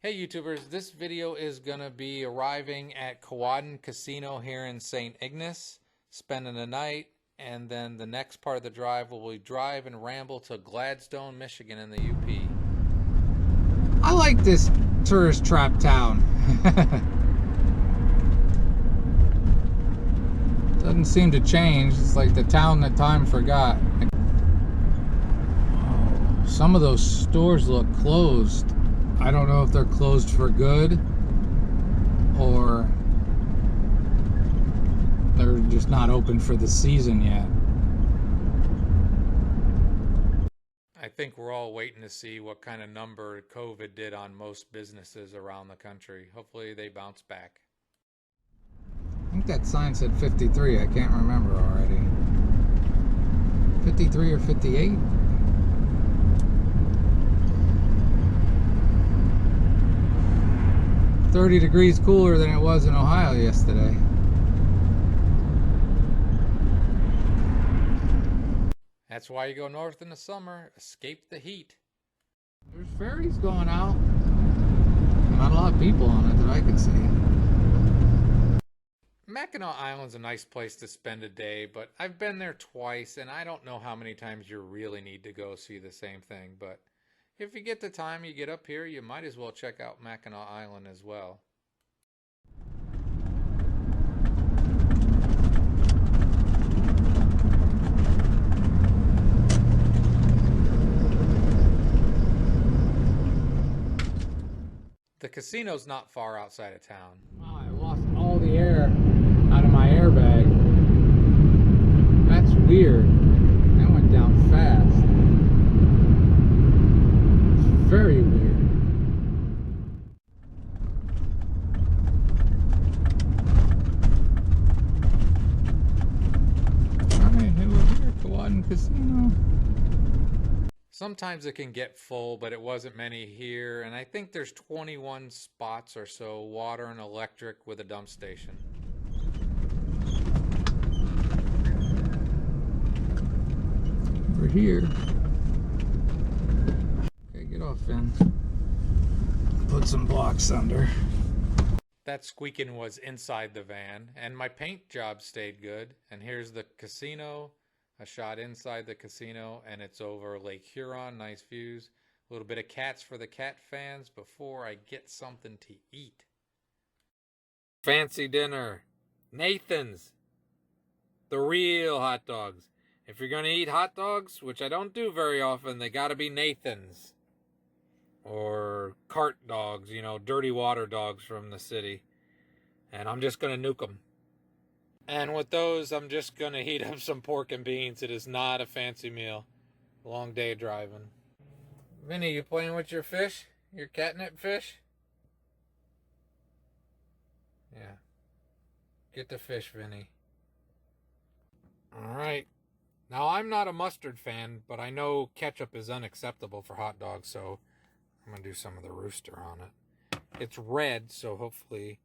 Hey YouTubers, this video is going to be arriving at Upper Casino here in St. Ignace, spending the night, and then the next part of the drive will be drive and ramble to Gladstone, Michigan in the UP. I like this tourist trap town. Doesn't seem to change. It's like the town that time forgot. Some of those stores look closed. I don't know if they're closed for good or they're just not open for the season yet. I think we're all waiting to see what kind of number COVID did on most businesses around the country. Hopefully they bounce back. I think that sign said 53. I can't remember already. 53 or 58? "30 degrees cooler than it was in Ohio yesterday." That's why you go north in the summer, escape the heat. There's ferries going out. Not a lot of people on it that I can see. Mackinac Island's a nice place to spend a day, but I've been there twice, and I don't know how many times you really need to go see the same thing. But if you get the time, you get up here, you might as well check out Mackinac Island as well. The casino's not far outside of town. Wow, I lost all the air out of my airbag. That's weird. That went down fast. It's very weird. Alright, here we're here, Gladstone Casino. Sometimes it can get full, but it wasn't many here, and I think there's 21 spots or so, water and electric with a dump station. We're here. Okay, get off, Finn. Put some blocks under. That squeaking was inside the van, and my paint job stayed good. And here's the casino. A shot inside the casino, and it's over Lake Huron. Nice views. A little bit of cats for the cat fans before I get something to eat. Fancy dinner. Nathan's. The real hot dogs. If you're going to eat hot dogs, which I don't do very often, they got to be Nathan's. Or cart dogs, you know, dirty water dogs from the city. And I'm just going to nuke them. And with those, I'm just going to heat up some pork and beans. It is not a fancy meal. Long day driving. Vinny, you playing with your fish? Your catnip fish? Yeah. Get the fish, Vinny. Alright. Now, I'm not a mustard fan, but I know ketchup is unacceptable for hot dogs, so I'm going to do some of the rooster on it. It's red, so hopefully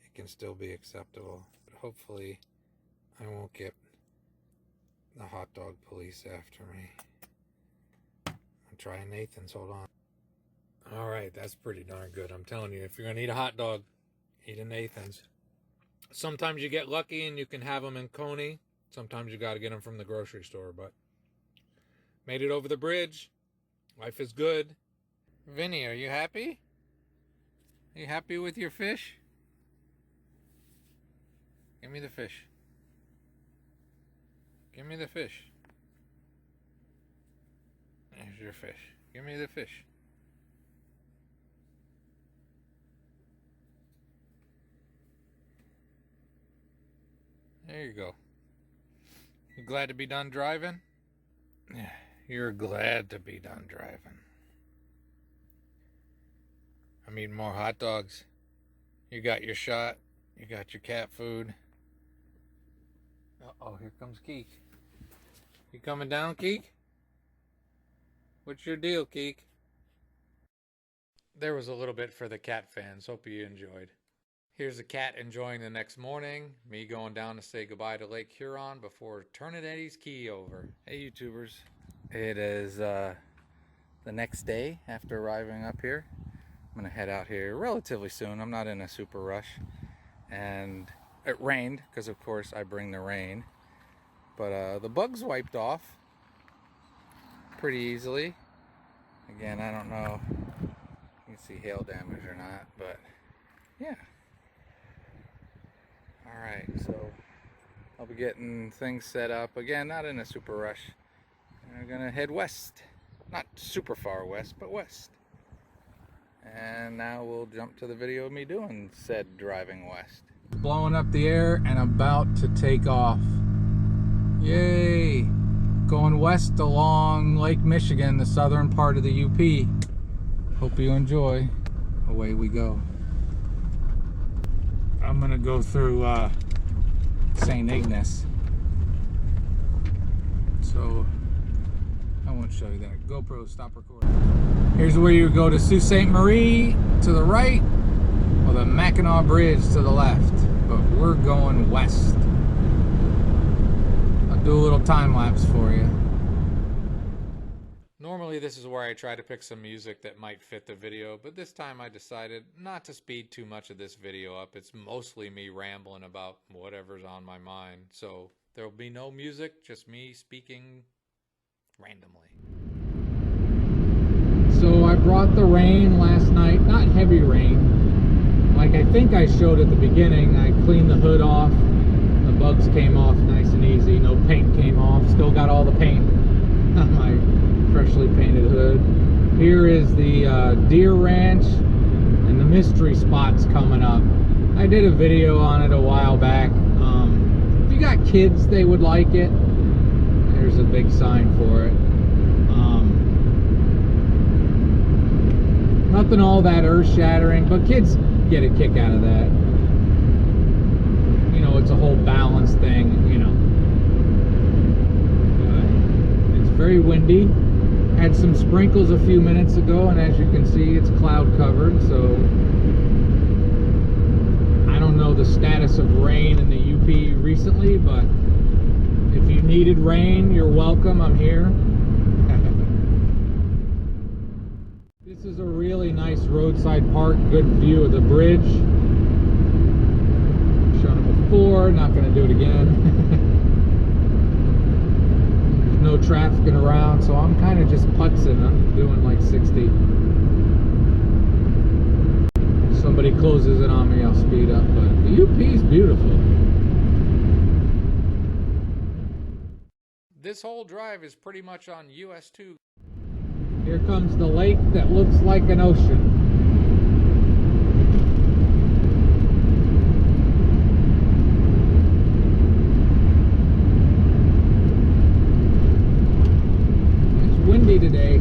it can still be acceptable. But hopefully I won't get the hot dog police after me. I'm trying Nathan's, hold on. Alright, that's pretty darn good. I'm telling you, if you're going to eat a hot dog, eat a Nathan's. Sometimes you get lucky and you can have them in Coney. Sometimes you got to get them from the grocery store, but made it over the bridge. Life is good. Vinny, are you happy? Are you happy with your fish? Give me the fish. Give me the fish. There's your fish. Give me the fish. There you go. You glad to be done driving? Yeah, you're glad to be done driving. I'm eating more hot dogs. You got your shot. You got your cat food. Uh-oh, here comes Keek. You coming down, Keek? What's your deal, Keek? There was a little bit for the cat fans. Hope you enjoyed. Here's the cat enjoying the next morning. Me going down to say goodbye to Lake Huron before turning Eddie's key over. Hey, YouTubers. It is the next day after arriving up here. I'm gonna head out here relatively soon. I'm not in a super rush. And it rained, because of course I bring the rain. But the bugs wiped off pretty easily. Again, I don't know if you can see hail damage or not, but yeah. Alright, so I'll be getting things set up. Again, not in a super rush. We're gonna head west. Not super far west, but west. And now we'll jump to the video of me doing said driving west. Blowing up the air and about to take off. Yay! Going west along Lake Michigan, the southern part of the UP. Hope you enjoy. Away we go. I'm gonna go through St. Ignace. So I won't show you that. GoPro, stop recording. Here's where you go to Sault Ste. Marie to the right, or the Mackinac Bridge to the left. But we're going west. I'll do a little time lapse for you. Normally this is where I try to pick some music that might fit the video, but this time I decided not to speed too much of this video up. It's mostly me rambling about whatever's on my mind. So there will be no music, just me speaking randomly. So I brought the rain last night, not heavy rain. Like I think I showed at the beginning, I cleaned the hood off. The bugs came off nice and easy. No paint came off. Still got all the paint on my freshly painted hood. Here is the deer ranch and the mystery spots coming up. I did a video on it a while back. If you got kids, they would like it. There's a big sign for it. Nothing all that earth-shattering, but kids get a kick out of that. You know, it's a whole balance thing, you know. It's very windy. Had some sprinkles a few minutes ago, and as you can see, it's cloud covered, so I don't know the status of rain in the UP recently, but if you needed rain, you're welcome. I'm here. This is a really nice roadside park, good view of the bridge. Shown it before, not going to do it again. There's no traffic around, so I'm kind of just putzing. I'm doing like 60. If somebody closes it on me, I'll speed up, but the UP is beautiful. This whole drive is pretty much on US 2. Here comes the lake that looks like an ocean. It's windy today.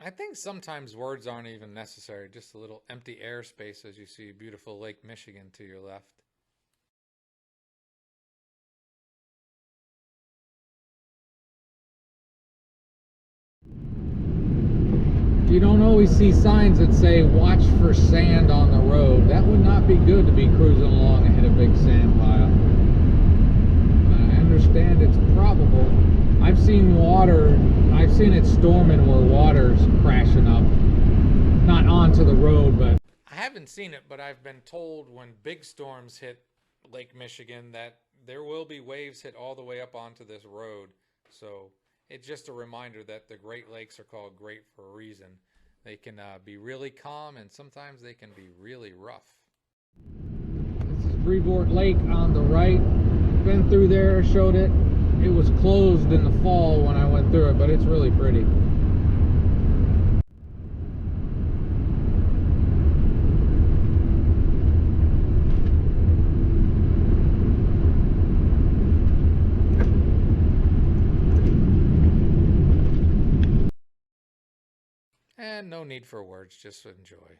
I think sometimes words aren't even necessary, just a little empty airspace as you see beautiful Lake Michigan to your left. You don't always see signs that say watch for sand on the road. That would not be good to be cruising along and hit a big sand pile. I understand it's probable. I've seen water, I've seen it storming where water's crashing up. Not onto the road, but... I haven't seen it, but I've been told when big storms hit Lake Michigan that there will be waves hit all the way up onto this road. So it's just a reminder that the Great Lakes are called great for a reason. They can be really calm, and sometimes they can be really rough. This is Brevoort Lake on the right. Been through there, showed it. It was closed in the fall when I went through it, but it's really pretty. And no need for words, just enjoy.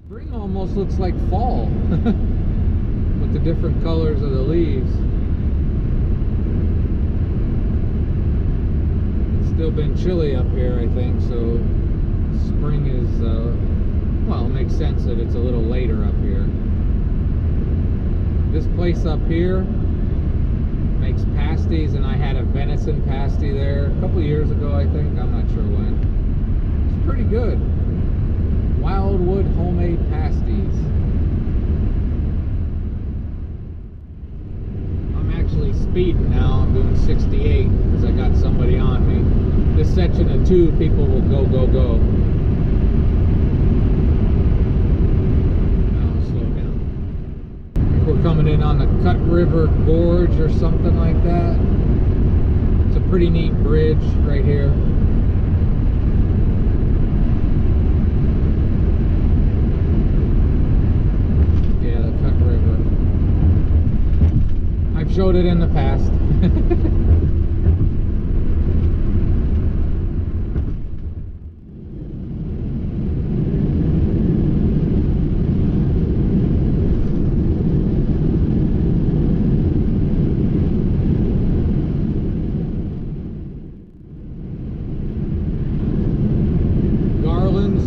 Spring almost looks like fall with the different colors of the leaves. It's still been chilly up here, I think, so spring is, well, it makes sense that it's a little later up here. This place up here makes pasties, and I had a venison pasty there a couple years ago, I think. I'm not sure when. It's pretty good. Wildwood homemade pasties. I'm actually speeding now. I'm doing 68 because I got somebody on me. This section of 2, people will go, go, go. Now I'll slow down. We're coming in on the Cut River Gorge or something like that. It's a pretty neat bridge right here. Yeah, the Cut River. I've showed it in the past.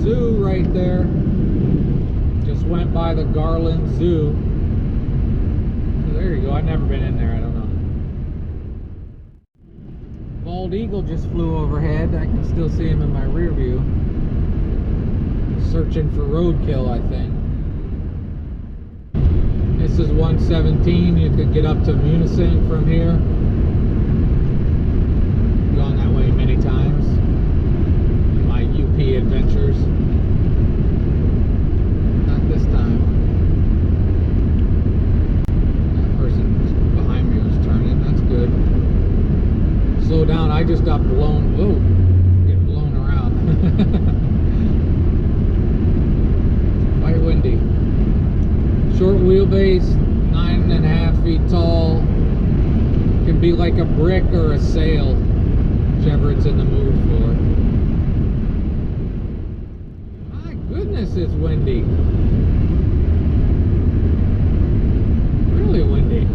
Zoo right there. Just went by the Garland Zoo. So there you go. I've never been in there. I don't know. Bald eagle just flew overhead. I can still see him in my rear view. Searching for roadkill, I think. This is 117. You could get up to Munising from here. Gone that way many times. UP adventures. Not this time. That person behind me was turning. That's good. Slow down. I just got blown. Whoa. Getting blown around. Quite windy. Short wheelbase, 9.5 feet tall. Can be like a brick or a sail, whichever it's in the mood for. Goodness, it's windy. Really windy. I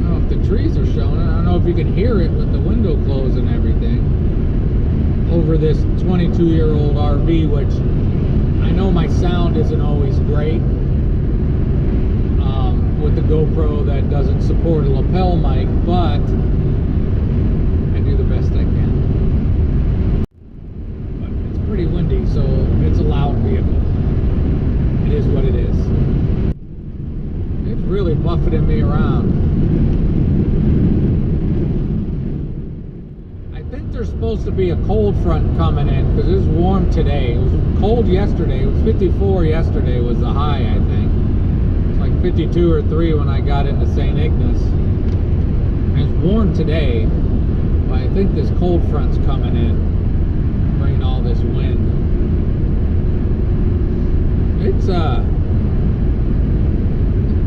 don't know if the trees are showing. I don't know if you can hear it with the window closed and everything. Over this 22-year-old RV, which I know my sound isn't always great. With the GoPro that doesn't support a lapel mic, but I do the best I can. Pretty windy, so it's a loud vehicle. It is what it is. It's really buffeting me around. I think there's supposed to be a cold front coming in because it's warm today. It was cold yesterday. It was 54 yesterday was the high, I think. It's like 52 or 3 when I got into St. Ignace. And it's warm today, but I think this cold front's coming in. Bringing all this wind. It's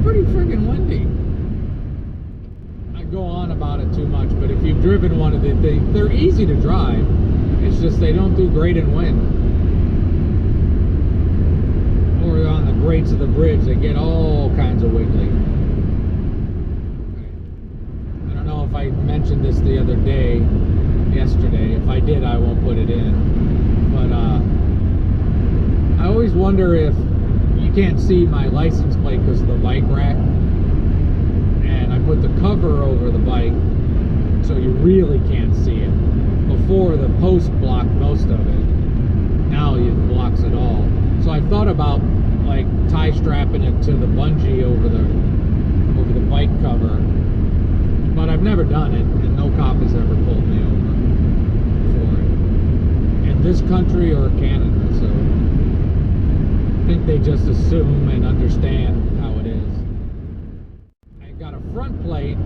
pretty friggin' windy. I go on about it too much, but if you've driven one of the things, they're easy to drive. It's just they don't do great in wind. Or on the grates of the bridge, they get all kinds of wiggly. I don't know if I mentioned this the other day. Yesterday. If I did, I won't put it in. But I always wonder if you can't see my license plate because of the bike rack, and I put the cover over the bike so you really can't see it. Before, the post blocked most of it. Now it blocks it all. So I've thought about like tie strapping it to the bungee over the bike cover, but I've never done it, and no cop has ever pulled me over for it in this country or Canada. So I think they just assume and understand how it is. I got a front plate,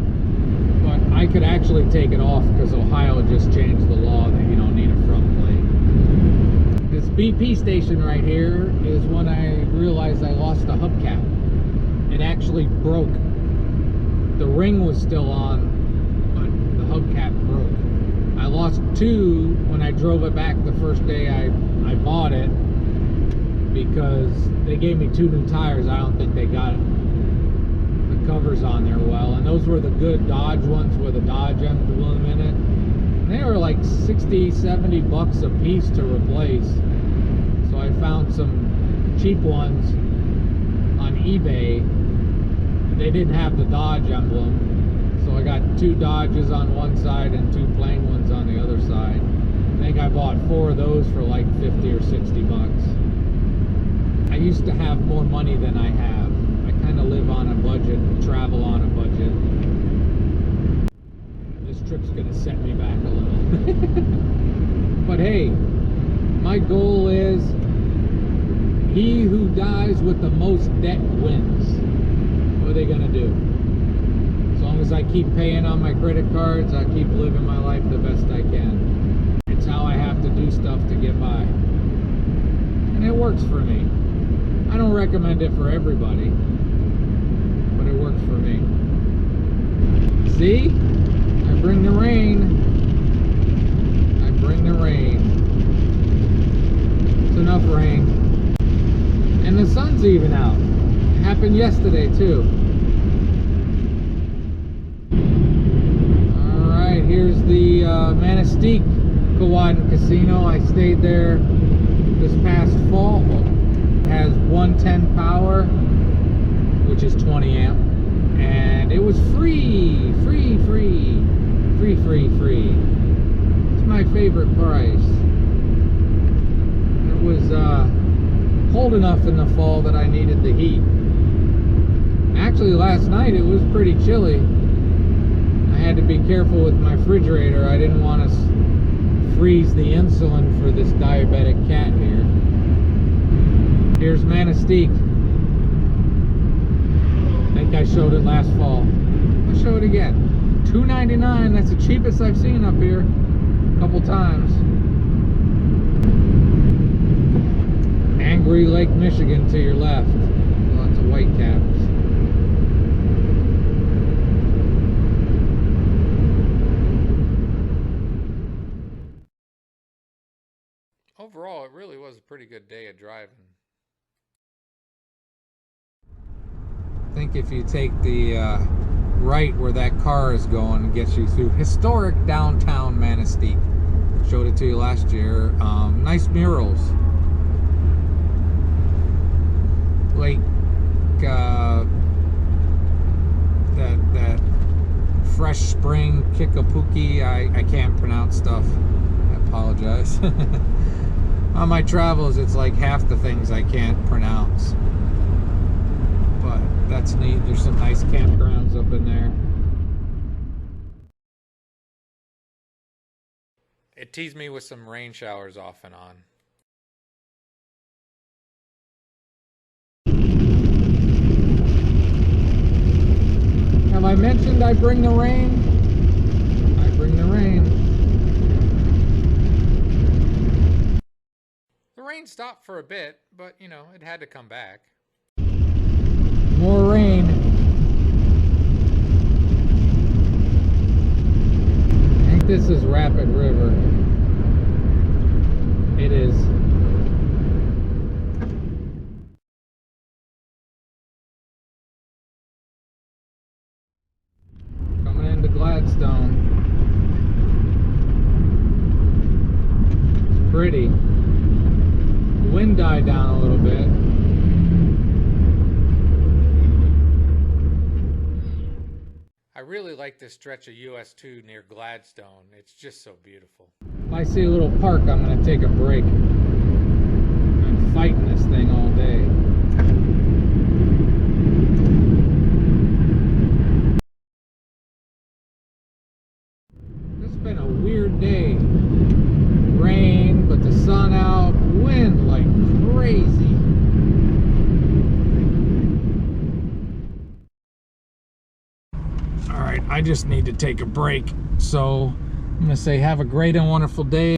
but I could actually take it off because Ohio just changed the law that you don't need a front plate. This BP station right here is when I realized I lost a hubcap. It actually broke. The ring was still on, but the hubcap broke. I lost 2 when I drove it back the first day I bought it, because they gave me 2 new tires. I don't think they got the covers on there well, and those were the good Dodge ones with a Dodge emblem in it. And they were like 60, 70 bucks a piece to replace. So I found some cheap ones on eBay. They didn't have the Dodge emblem, so I got 2 Dodges on one side and 2 plain ones on the other side. I think I bought 4 of those for like 50 or 60 bucks. I used to have more money than I have. I kind of live on a budget, travel on a budget. This trip's gonna set me back a little. But hey, my goal is he who dies with the most debt wins. What are they gonna do? As long as I keep paying on my credit cards, I keep living my life the best I can. It's how I have to do stuff to get by. And it works for me. I don't recommend it for everybody, but it works for me. See? I bring the rain. I bring the rain. It's enough rain. And the sun's even out. It happened yesterday too. Alright, here's the Manistee Casino. I stayed there this past fall. It has 110 power, which is 20 amp, and it was free. It's my favorite price. It was cold enough in the fall that I needed the heat. Actually, last night it was pretty chilly. I had to be careful with my refrigerator. I didn't want to freeze the insulin for this diabetic cat here. Here's Manistee. I think I showed it last fall. I'll show it again. $2.99. That's the cheapest I've seen up here. A couple times. Angry Lake, Michigan to your left. Lots of white caps. Overall, it really was a pretty good day of driving. I think if you take the right where that car is going, it gets you through historic downtown Manistee. Showed it to you last year. Nice murals. Like that fresh spring Kikapuki. I can't pronounce stuff. I apologize. On my travels, it's like half the things I can't pronounce. But that's neat. There's some nice campgrounds up in there. It teased me with some rain showers off and on. Have I mentioned I bring the rain? I bring the rain. The rain stopped for a bit, but you know, it had to come back. More rain. I think this is Rapid River. It is. Coming into Gladstone. It's pretty. The wind died down a little bit. I really like this stretch of US 2 near Gladstone. It's just so beautiful. If I see a little park, I'm going to take a break. I'm fighting this thing all day. It's been a weird day. Rain, but the sun out, wind like crazy. Alright, I just need to take a break. So I'm going to say have a great and wonderful day.